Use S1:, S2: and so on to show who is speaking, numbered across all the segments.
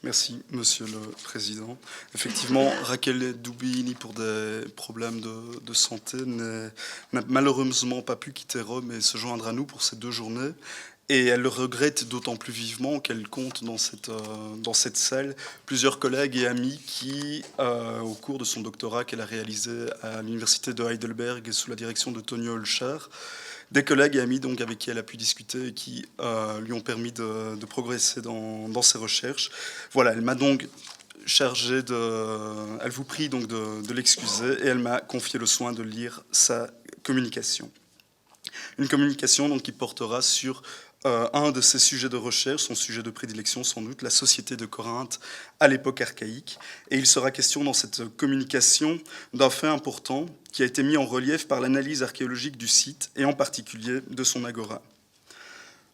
S1: Merci, Monsieur le Président. Effectivement, Raquel Dubini, pour des problèmes de santé, n'a malheureusement pas pu quitter Rome et se joindre à nous pour ces 2 journées. Et elle le regrette d'autant plus vivement qu'elle compte dans cette salle plusieurs collègues et amis qui, au cours de son doctorat qu'elle a réalisé à l'université de Heidelberg sous la direction de Tony Holscher, des collègues et amis donc, avec qui elle a pu discuter et qui lui ont permis de progresser dans ses recherches. Voilà, elle m'a donc chargé de... Elle vous prie donc de l'excuser et elle m'a confié le soin de lire sa communication. Une communication donc, qui portera sur un de ses sujets de recherche, son sujet de prédilection sans doute, la société de Corinthe à l'époque archaïque. Et il sera question dans cette communication d'un fait important qui a été mis en relief par l'analyse archéologique du site et en particulier de son agora.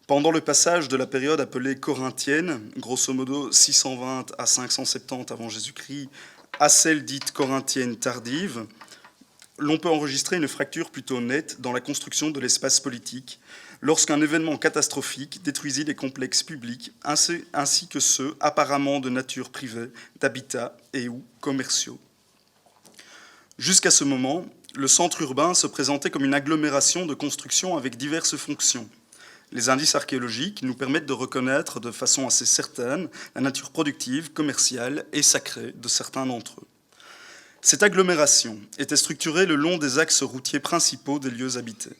S1: Pendant le passage de la période appelée corinthienne, grosso modo 620 à 570 avant Jésus-Christ, à celle dite corinthienne tardive, l'on peut enregistrer une fracture plutôt nette dans la construction de l'espace politique, lorsqu'un événement catastrophique détruisit les complexes publics ainsi que ceux apparemment de nature privée, d'habitat et ou commerciaux. Jusqu'à ce moment, le centre urbain se présentait comme une agglomération de constructions avec diverses fonctions. Les indices archéologiques nous permettent de reconnaître de façon assez certaine la nature productive, commerciale et sacrée de certains d'entre eux. Cette agglomération était structurée le long des axes routiers principaux des lieux habités.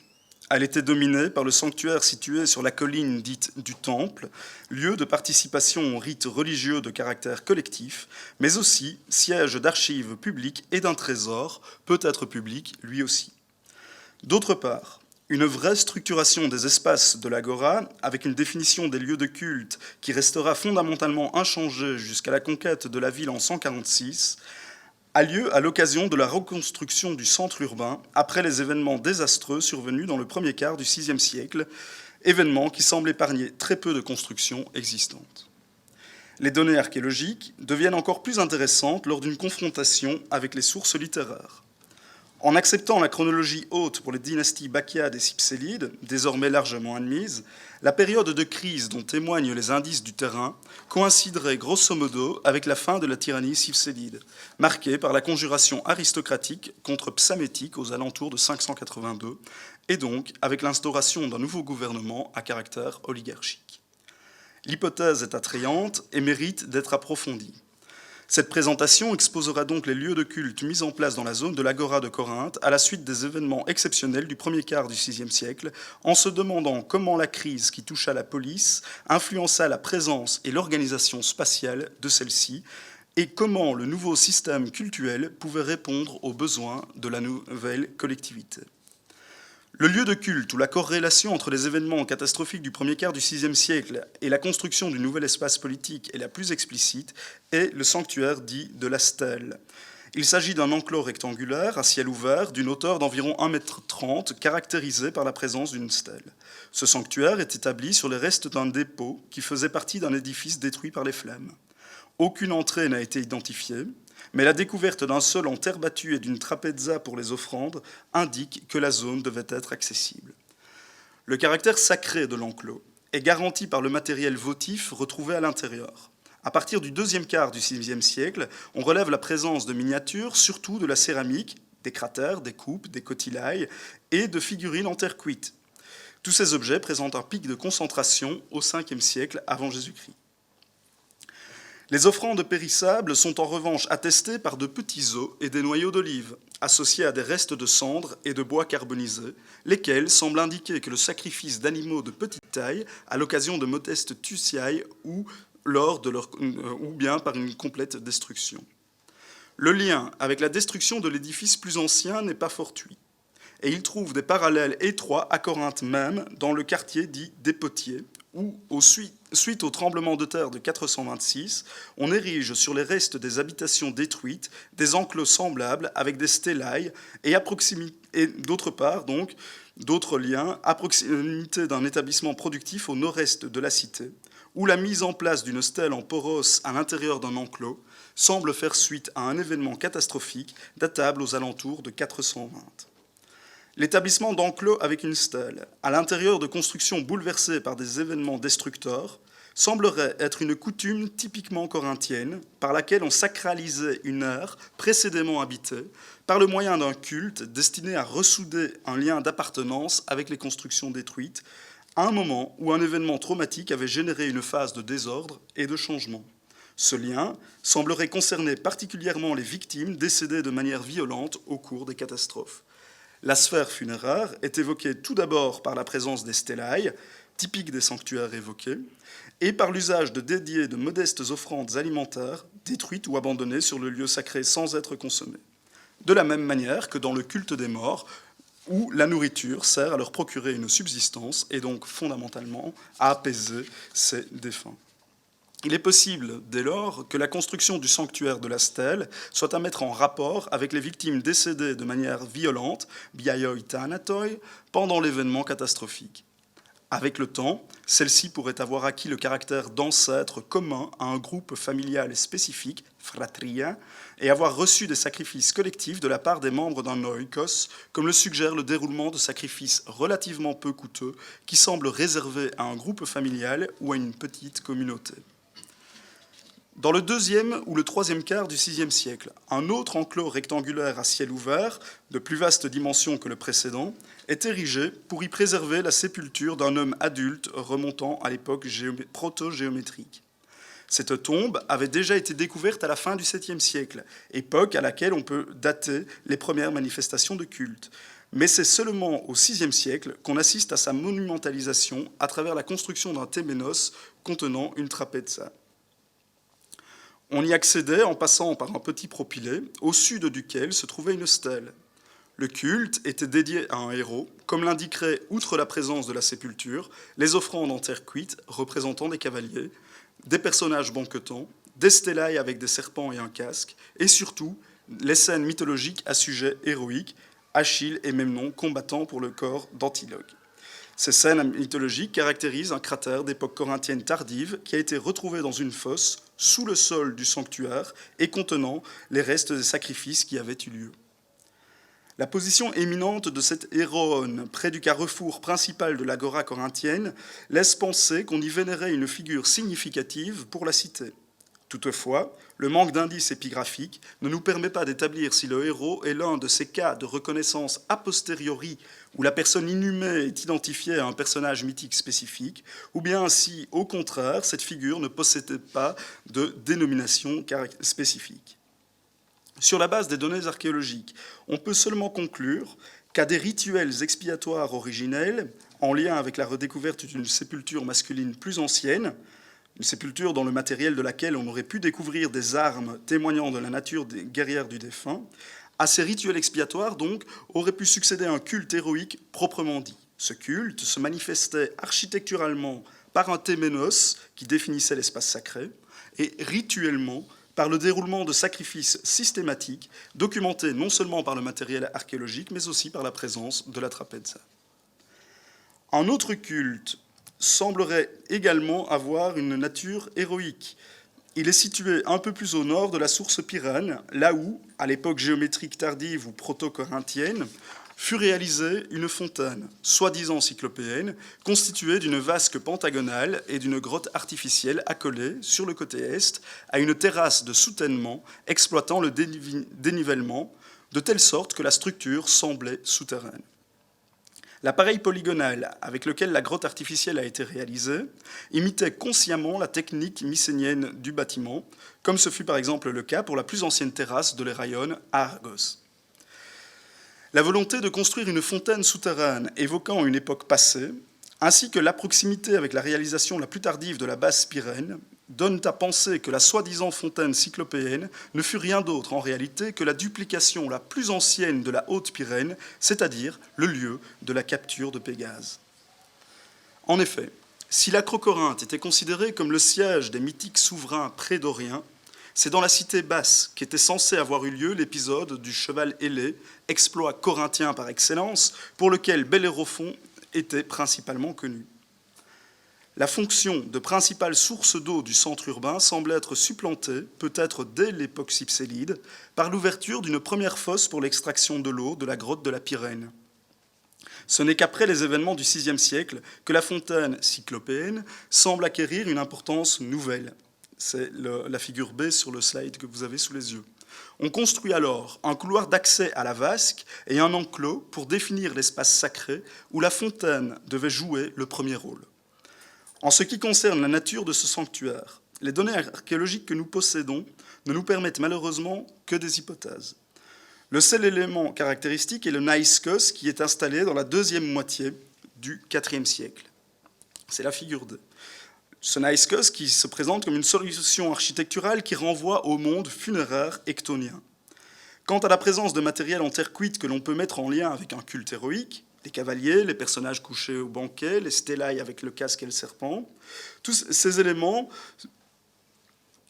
S1: Elle était dominée par le sanctuaire situé sur la colline dite du Temple, lieu de participation aux rites religieux de caractère collectif, mais aussi siège d'archives publiques et d'un trésor, peut-être public lui aussi. D'autre part, une vraie structuration des espaces de l'agora, avec une définition des lieux de culte qui restera fondamentalement inchangée jusqu'à la conquête de la ville en 146, a lieu à l'occasion de la reconstruction du centre urbain après les événements désastreux survenus dans le premier quart du VIe siècle, événements qui semblent épargner très peu de constructions existantes. Les données archéologiques deviennent encore plus intéressantes lors d'une confrontation avec les sources littéraires. En acceptant la chronologie haute pour les dynasties Bacchiade et Cypsélide, désormais largement admise, la période de crise dont témoignent les indices du terrain coïnciderait grosso modo avec la fin de la tyrannie cypsélide, marquée par la conjuration aristocratique contre Psamétique aux alentours de 582, et donc avec l'instauration d'un nouveau gouvernement à caractère oligarchique. L'hypothèse est attrayante et mérite d'être approfondie. Cette présentation exposera donc les lieux de culte mis en place dans la zone de l'Agora de Corinthe à la suite des événements exceptionnels du premier quart du VIe siècle, en se demandant comment la crise qui toucha la police influença la présence et l'organisation spatiale de celle-ci, et comment le nouveau système cultuel pouvait répondre aux besoins de la nouvelle collectivité. Le lieu de culte, ou la corrélation entre les événements catastrophiques du premier quart du VIe siècle et la construction du nouvel espace politique est la plus explicite, est le sanctuaire dit de la Stèle. Il s'agit d'un enclos rectangulaire à ciel ouvert d'une hauteur d'environ 1,30 m, caractérisé par la présence d'une stèle. Ce sanctuaire est établi sur les restes d'un dépôt qui faisait partie d'un édifice détruit par les flammes. Aucune entrée n'a été identifiée, mais la découverte d'un sol en terre battue et d'une trapezza pour les offrandes indique que la zone devait être accessible. Le caractère sacré de l'enclos est garanti par le matériel votif retrouvé à l'intérieur. À partir du deuxième quart du VIe siècle, on relève la présence de miniatures, surtout de la céramique, des cratères, des coupes, des cotylailles et de figurines en terre cuite. Tous ces objets présentent un pic de concentration au Ve siècle avant Jésus-Christ. Les offrandes périssables sont en revanche attestées par de petits os et des noyaux d'olive, associés à des restes de cendres et de bois carbonisé, lesquels semblent indiquer que le sacrifice d'animaux de petite taille à l'occasion de modestes tusiailles ou bien par une complète destruction. Le lien avec la destruction de l'édifice plus ancien n'est pas fortuit, et il trouve des parallèles étroits à Corinthe même, dans le quartier dit des Potiers, où, suite au tremblement de terre de 426, on érige sur les restes des habitations détruites des enclos semblables avec des stellailles et d'autre part, donc, d'autres liens à proximité d'un établissement productif au nord-est de la cité, où la mise en place d'une stèle en poros à l'intérieur d'un enclos semble faire suite à un événement catastrophique datable aux alentours de 420. L'établissement d'enclos avec une stèle, à l'intérieur de constructions bouleversées par des événements destructeurs, semblerait être une coutume typiquement corinthienne par laquelle on sacralisait une aire précédemment habitée par le moyen d'un culte destiné à ressouder un lien d'appartenance avec les constructions détruites à un moment où un événement traumatique avait généré une phase de désordre et de changement. Ce lien semblerait concerner particulièrement les victimes décédées de manière violente au cours des catastrophes. La sphère funéraire est évoquée tout d'abord par la présence des stellailles, typiques des sanctuaires évoqués, et par l'usage de dédier de modestes offrandes alimentaires détruites ou abandonnées sur le lieu sacré sans être consommées. De la même manière que dans le culte des morts, où la nourriture sert à leur procurer une subsistance et donc fondamentalement à apaiser ces défunts. Il est possible, dès lors, que la construction du sanctuaire de la stèle soit à mettre en rapport avec les victimes décédées de manière violente, biaioi thanatoi, pendant l'événement catastrophique. Avec le temps, celle-ci pourrait avoir acquis le caractère d'ancêtre commun à un groupe familial spécifique, fratria, et avoir reçu des sacrifices collectifs de la part des membres d'un oikos, comme le suggère le déroulement de sacrifices relativement peu coûteux qui semblent réservés à un groupe familial ou à une petite communauté. Dans le deuxième ou le troisième quart du VIe siècle, un autre enclos rectangulaire à ciel ouvert, de plus vaste dimension que le précédent, est érigé pour y préserver la sépulture d'un homme adulte remontant à l'époque proto-géométrique. Cette tombe avait déjà été découverte à la fin du VIIe siècle, époque à laquelle on peut dater les premières manifestations de culte. Mais c'est seulement au VIe siècle qu'on assiste à sa monumentalisation à travers la construction d'un téménos contenant une trapèza. On y accédait en passant par un petit propylée, au sud duquel se trouvait une stèle. Le culte était dédié à un héros, comme l'indiquerait, outre la présence de la sépulture, les offrandes en terre cuite représentant des cavaliers, des personnages banquetants, des stellailles avec des serpents et un casque, et surtout les scènes mythologiques à sujet héroïque, Achille et Memnon combattant pour le corps d'Antiloque. Ces scènes mythologiques caractérisent un cratère d'époque corinthienne tardive qui a été retrouvé dans une fosse sous le sol du sanctuaire et contenant les restes des sacrifices qui avaient eu lieu. La position éminente de cet héroïne près du carrefour principal de l'agora corinthienne laisse penser qu'on y vénérait une figure significative pour la cité. Toutefois, le manque d'indices épigraphiques ne nous permet pas d'établir si le héros est l'un de ces cas de reconnaissance a posteriori où la personne inhumée est identifiée à un personnage mythique spécifique, ou bien si, au contraire, cette figure ne possédait pas de dénomination spécifique. Sur la base des données archéologiques, on peut seulement conclure qu'à des rituels expiatoires originels, en lien avec la redécouverte d'une sépulture masculine plus ancienne, une sépulture dans le matériel de laquelle on aurait pu découvrir des armes témoignant de la nature des guerrières du défunt, à ces rituels expiatoires, donc, aurait pu succéder un culte héroïque proprement dit. Ce culte se manifestait architecturalement par un téménos qui définissait l'espace sacré, et rituellement par le déroulement de sacrifices systématiques, documentés non seulement par le matériel archéologique, mais aussi par la présence de la trapèza. Un autre culte semblerait également avoir une nature héroïque. Il est situé un peu plus au nord de la source Pyrène, là où, à l'époque géométrique tardive ou proto-corinthienne, fut réalisée une fontaine, soi-disant cyclopéenne, constituée d'une vasque pentagonale et d'une grotte artificielle accolée, sur le côté est, à une terrasse de soutènement exploitant le dénivellement, de telle sorte que la structure semblait souterraine. L'appareil polygonal avec lequel la grotte artificielle a été réalisée imitait consciemment la technique mycénienne du bâtiment, comme ce fut par exemple le cas pour la plus ancienne terrasse de l'Héraïon à Argos. La volonté de construire une fontaine souterraine évoquant une époque passée, ainsi que la proximité avec la réalisation la plus tardive de la basse Pyrène, donnent à penser que la soi-disant fontaine cyclopéenne ne fut rien d'autre en réalité que la duplication la plus ancienne de la Haute-Pyrène, c'est-à-dire le lieu de la capture de Pégase. En effet, si l'Acrocorinthe était considérée comme le siège des mythiques souverains prédoriens, c'est dans la cité basse qu'était censé avoir eu lieu l'épisode du cheval ailé, exploit corinthien par excellence, pour lequel Bellérophon était principalement connu. La fonction de principale source d'eau du centre urbain semble être supplantée, peut-être dès l'époque cypsélide, par l'ouverture d'une première fosse pour l'extraction de l'eau de la grotte de la Pyrène. Ce n'est qu'après les événements du VIe siècle que la fontaine cyclopéenne semble acquérir une importance nouvelle. C'est la figure B sur le slide que vous avez sous les yeux. On construit alors un couloir d'accès à la vasque et un enclos pour définir l'espace sacré où la fontaine devait jouer le premier rôle. En ce qui concerne la nature de ce sanctuaire, les données archéologiques que nous possédons ne nous permettent malheureusement que des hypothèses. Le seul élément caractéristique est le naïskos qui est installé dans la deuxième moitié du IVe siècle. C'est la figure D. Ce naïskos qui se présente comme une solution architecturale qui renvoie au monde funéraire ectonien. Quant à la présence de matériel en terre cuite que l'on peut mettre en lien avec un culte héroïque, les cavaliers, les personnages couchés au banquet, les stellailles avec le casque et le serpent, tous ces éléments,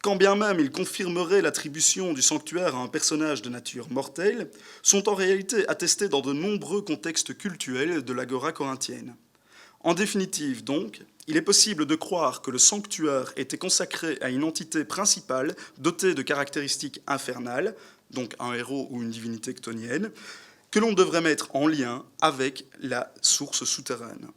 S1: quand bien même ils confirmeraient l'attribution du sanctuaire à un personnage de nature mortelle, sont en réalité attestés dans de nombreux contextes cultuels de l'agora corinthienne. En définitive, donc, il est possible de croire que le sanctuaire était consacré à une entité principale dotée de caractéristiques infernales, donc un héros ou une divinité chtonienne, que l'on devrait mettre en lien avec la source souterraine.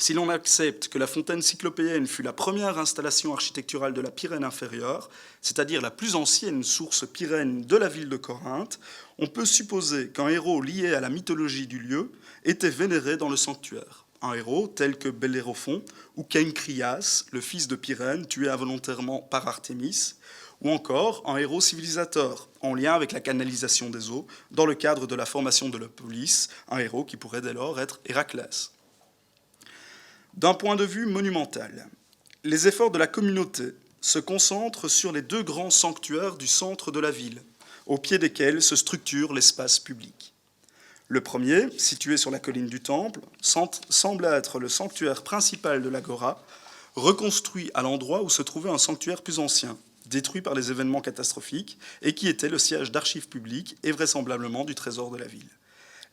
S1: Si l'on accepte que la fontaine cyclopéenne fut la première installation architecturale de la Pyrène inférieure, c'est-à-dire la plus ancienne source pyrène de la ville de Corinthe, on peut supposer qu'un héros lié à la mythologie du lieu était vénéré dans le sanctuaire. Un héros tel que Bellérophon ou Caïncryas, le fils de Pyrène, tué involontairement par Artémis, ou encore un héros civilisateur, en lien avec la canalisation des eaux, dans le cadre de la formation de la police, un héros qui pourrait dès lors être Héraclès. D'un point de vue monumental, les efforts de la communauté se concentrent sur les deux grands sanctuaires du centre de la ville, au pied desquels se structure l'espace public. Le premier, situé sur la colline du Temple, semble être le sanctuaire principal de l'Agora, reconstruit à l'endroit où se trouvait un sanctuaire plus ancien, détruit par les événements catastrophiques, et qui était le siège d'archives publiques et vraisemblablement du trésor de la ville.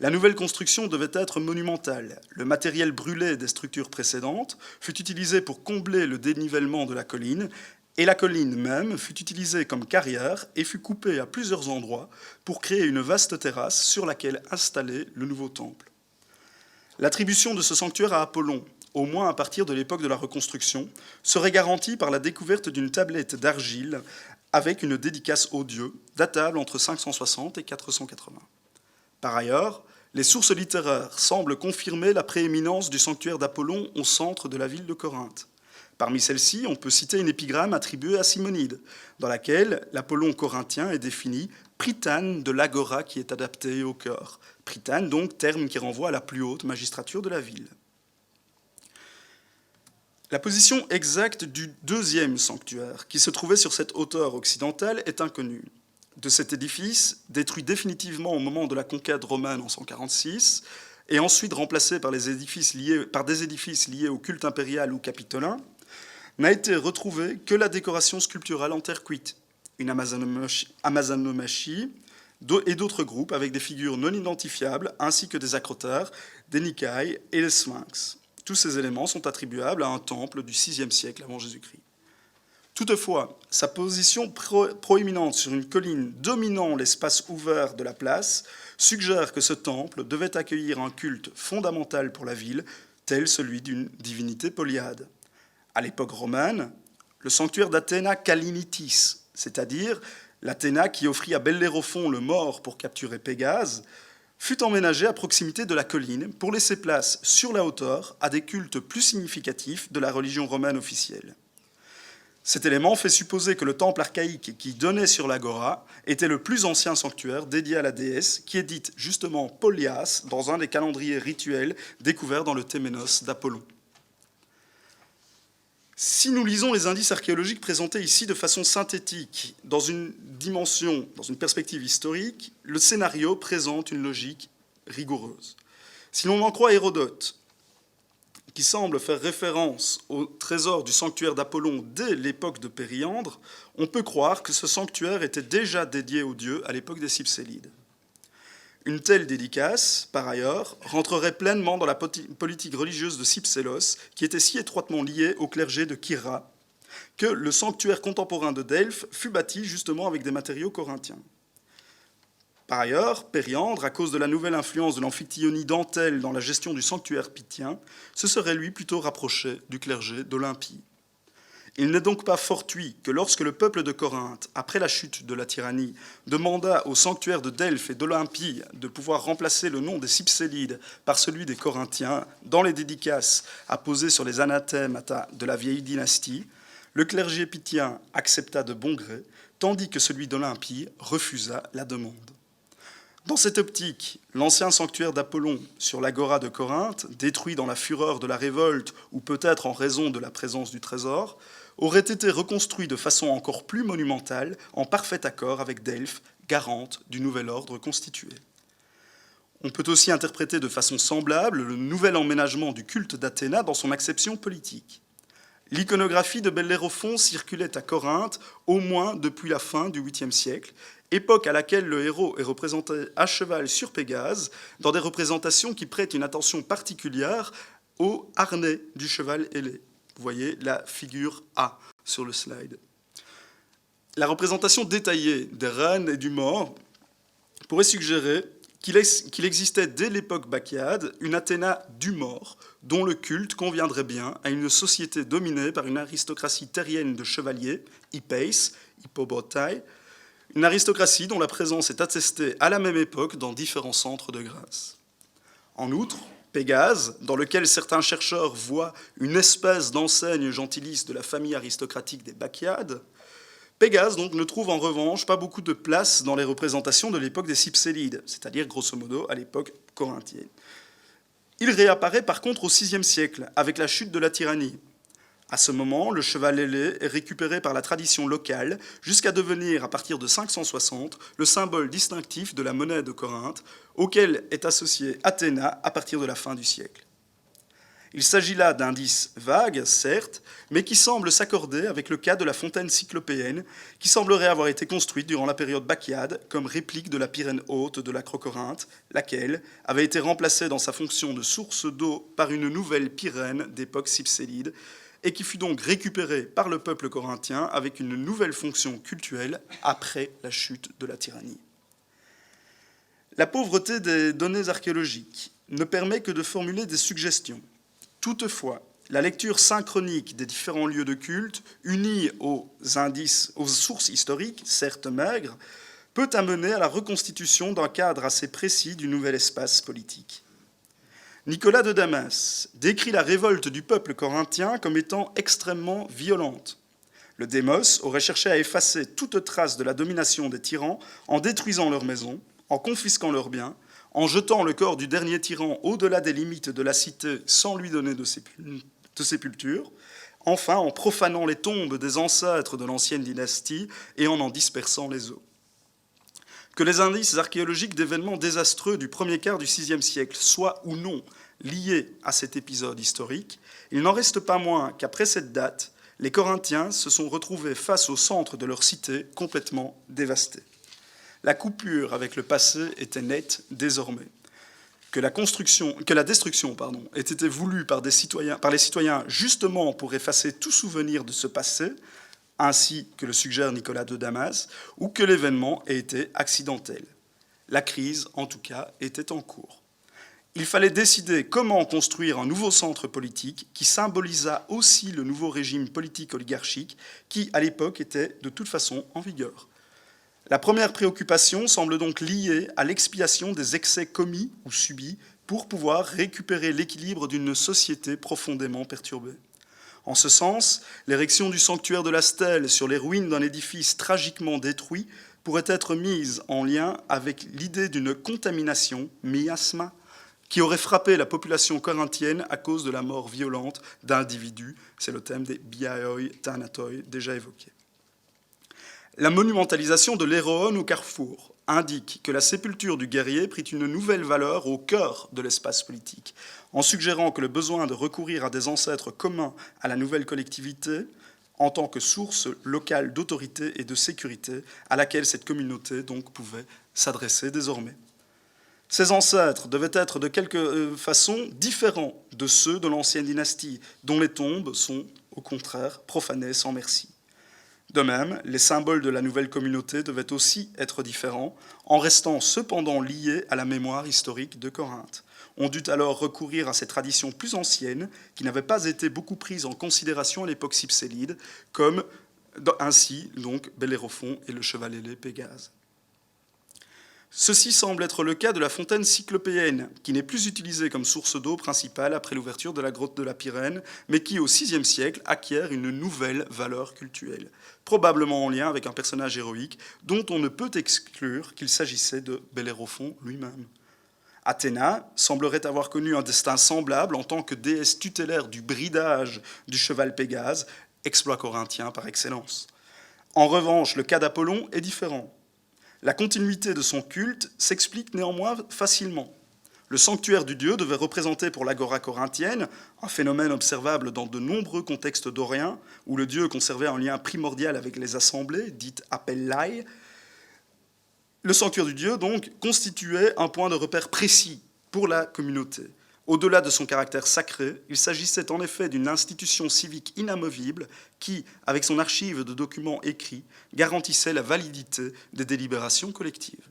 S1: La nouvelle construction devait être monumentale. Le matériel brûlé des structures précédentes fut utilisé pour combler le dénivellement de la colline, et la colline même fut utilisée comme carrière et fut coupée à plusieurs endroits pour créer une vaste terrasse sur laquelle installer le nouveau temple. L'attribution de ce sanctuaire à Apollon, au moins à partir de l'époque de la reconstruction, serait garantie par la découverte d'une tablette d'argile avec une dédicace au dieu, datable entre 560 et 480. Par ailleurs, les sources littéraires semblent confirmer la prééminence du sanctuaire d'Apollon au centre de la ville de Corinthe. Parmi celles-ci, on peut citer une épigramme attribuée à Simonide, dans laquelle l'Apollon corinthien est défini prytane de l'agora qui est adapté au cœur. Prytane, donc, terme qui renvoie à la plus haute magistrature de la ville. La position exacte du deuxième sanctuaire, qui se trouvait sur cette hauteur occidentale, est inconnue. De cet édifice, détruit définitivement au moment de la conquête romaine en 146, et ensuite remplacé par des édifices liés au culte impérial ou capitolin, n'a été retrouvée que la décoration sculpturale en terre cuite, une amazonomachie et d'autres groupes avec des figures non identifiables, ainsi que des acrotères, des Nicaï et les sphinx. Tous ces éléments sont attribuables à un temple du VIe siècle avant Jésus-Christ. Toutefois, sa position proéminente sur une colline dominant l'espace ouvert de la place suggère que ce temple devait accueillir un culte fondamental pour la ville, tel celui d'une divinité polyade. À l'époque romaine, le sanctuaire d'Athéna Kalinitis, c'est-à-dire l'Athéna qui offrit à Bellérophon le mort pour capturer Pégase, fut emménagé à proximité de la colline pour laisser place sur la hauteur à des cultes plus significatifs de la religion romaine officielle. Cet élément fait supposer que le temple archaïque qui donnait sur l'agora était le plus ancien sanctuaire dédié à la déesse, qui est dite justement Polias dans un des calendriers rituels découverts dans le Téménos d'Apollon. Si nous lisons les indices archéologiques présentés ici de façon synthétique, dans une dimension, dans une perspective historique, le scénario présente une logique rigoureuse. Si l'on en croit Hérodote, qui semble faire référence au trésor du sanctuaire d'Apollon dès l'époque de Périandre, on peut croire que ce sanctuaire était déjà dédié au dieu à l'époque des Cypsélides. Une telle dédicace, par ailleurs, rentrerait pleinement dans la politique religieuse de Cypsélos, qui était si étroitement liée au clergé de Kyra, que le sanctuaire contemporain de Delphes fut bâti justement avec des matériaux corinthiens. Par ailleurs, Périandre, à cause de la nouvelle influence de l'Amphictyonie d'Antel dans la gestion du sanctuaire pythien, se serait lui plutôt rapproché du clergé d'Olympie. Il n'est donc pas fortuit que lorsque le peuple de Corinthe, après la chute de la tyrannie, demanda au sanctuaire de Delphes et d'Olympie de pouvoir remplacer le nom des Cypsélides par celui des Corinthiens, dans les dédicaces apposées sur les anathèmes de la vieille dynastie, le clergé pythien accepta de bon gré, tandis que celui d'Olympie refusa la demande. Dans cette optique, l'ancien sanctuaire d'Apollon sur l'agora de Corinthe, détruit dans la fureur de la révolte ou peut-être en raison de la présence du trésor, aurait été reconstruit de façon encore plus monumentale, en parfait accord avec Delphes, garante du nouvel ordre constitué. On peut aussi interpréter de façon semblable le nouvel emménagement du culte d'Athéna dans son acception politique. L'iconographie de Bellérophon circulait à Corinthe au moins depuis la fin du 8e siècle, époque à laquelle le héros est représenté à cheval sur Pégase, dans des représentations qui prêtent une attention particulière au harnais du cheval ailé. Vous voyez la figure A sur le slide. La représentation détaillée des reines et du mort pourrait suggérer qu'il existait dès l'époque bacchiade une Athéna du mort, dont le culte conviendrait bien à une société dominée par une aristocratie terrienne de chevaliers, hippeis, hippobotai, une aristocratie dont la présence est attestée à la même époque dans différents centres de grâce. En outre, Pégase, dans lequel certains chercheurs voient une espèce d'enseigne gentiliste de la famille aristocratique des Bacchiades, Pégase donc, ne trouve en revanche pas beaucoup de place dans les représentations de l'époque des Cypsélides, c'est-à-dire grosso modo à l'époque corinthienne. Il réapparaît par contre au VIe siècle, avec la chute de la tyrannie. À ce moment, le cheval ailé est récupéré par la tradition locale jusqu'à devenir, à partir de 560, le symbole distinctif de la monnaie de Corinthe, auquel est associée Athéna à partir de la fin du siècle. Il s'agit là d'indices vagues, certes, mais qui semblent s'accorder avec le cas de la fontaine cyclopéenne, qui semblerait avoir été construite durant la période bacchiade comme réplique de la Pyrène haute de l'Acrocorinthe, laquelle avait été remplacée dans sa fonction de source d'eau par une nouvelle Pyrène d'époque cypsélide, et qui fut donc récupérée par le peuple corinthien avec une nouvelle fonction cultuelle après la chute de la tyrannie. La pauvreté des données archéologiques ne permet que de formuler des suggestions. Toutefois, la lecture synchronique des différents lieux de culte, unie aux indices, aux sources historiques, certes maigres, peut amener à la reconstitution d'un cadre assez précis du nouvel espace politique. Nicolas de Damas décrit la révolte du peuple corinthien comme étant extrêmement violente. Le démos aurait cherché à effacer toute trace de la domination des tyrans en détruisant leurs maisons, en confisquant leurs biens, en jetant le corps du dernier tyran au-delà des limites de la cité sans lui donner de sépulture, enfin en profanant les tombes des ancêtres de l'ancienne dynastie et en dispersant les eaux. Que les indices archéologiques d'événements désastreux du premier quart du VIe siècle soient ou non liés à cet épisode historique, il n'en reste pas moins qu'après cette date, les Corinthiens se sont retrouvés face au centre de leur cité complètement dévastée. La coupure avec le passé était nette désormais. Que la destruction ait été voulue par les citoyens justement pour effacer tout souvenir de ce passé, ainsi que le suggère Nicolas de Damas, ou que l'événement ait été accidentel. La crise, en tout cas, était en cours. Il fallait décider comment construire un nouveau centre politique qui symbolisât aussi le nouveau régime politique oligarchique qui, à l'époque, était de toute façon en vigueur. La première préoccupation semble donc liée à l'expiation des excès commis ou subis pour pouvoir récupérer l'équilibre d'une société profondément perturbée. En ce sens, l'érection du sanctuaire de la Stèle sur les ruines d'un édifice tragiquement détruit pourrait être mise en lien avec l'idée d'une contamination, miasma, qui aurait frappé la population corinthienne à cause de la mort violente d'individus. C'est le thème des biaioi thanatoi déjà évoqué. La monumentalisation de l'Héroon au carrefour indique que la sépulture du guerrier prit une nouvelle valeur au cœur de l'espace politique, en suggérant que le besoin de recourir à des ancêtres communs à la nouvelle collectivité, en tant que source locale d'autorité et de sécurité, à laquelle cette communauté donc pouvait s'adresser désormais. Ces ancêtres devaient être de quelque façon différents de ceux de l'ancienne dynastie, dont les tombes sont, au contraire, profanées sans merci. De même, les symboles de la nouvelle communauté devaient aussi être différents, en restant cependant liés à la mémoire historique de Corinthe. On dut alors recourir à ces traditions plus anciennes, qui n'avaient pas été beaucoup prises en considération à l'époque cypsélide, comme ainsi donc Bellérophon et le cheval ailé Pégase. Ceci semble être le cas de la fontaine cyclopéenne, qui n'est plus utilisée comme source d'eau principale après l'ouverture de la grotte de la Pyrène, mais qui, au VIe siècle, acquiert une nouvelle valeur cultuelle, probablement en lien avec un personnage héroïque dont on ne peut exclure qu'il s'agissait de Bellérophon lui-même. Athéna semblerait avoir connu un destin semblable en tant que déesse tutélaire du bridage du cheval Pégase, exploit corinthien par excellence. En revanche, le cas d'Apollon est différent. La continuité de son culte s'explique néanmoins facilement. Le sanctuaire du dieu devait représenter pour l'agora corinthienne un phénomène observable dans de nombreux contextes doriens, où le dieu conservait un lien primordial avec les assemblées, dites appellai. Le sanctuaire du dieu, donc, constituait un point de repère précis pour la communauté. Au-delà de son caractère sacré, il s'agissait en effet d'une institution civique inamovible qui, avec son archive de documents écrits, garantissait la validité des délibérations collectives.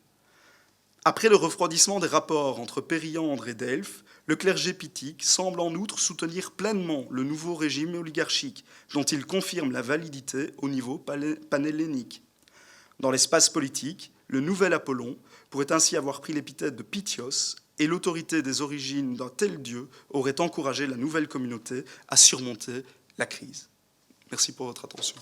S1: Après le refroidissement des rapports entre Périandre et Delphes, le clergé pythique semble en outre soutenir pleinement le nouveau régime oligarchique, dont il confirme la validité au niveau panhellénique. Dans l'espace politique, le nouvel Apollon pourrait ainsi avoir pris l'épithète de Pythios, et l'autorité des origines d'un tel dieu aurait encouragé la nouvelle communauté à surmonter la crise. Merci pour votre attention.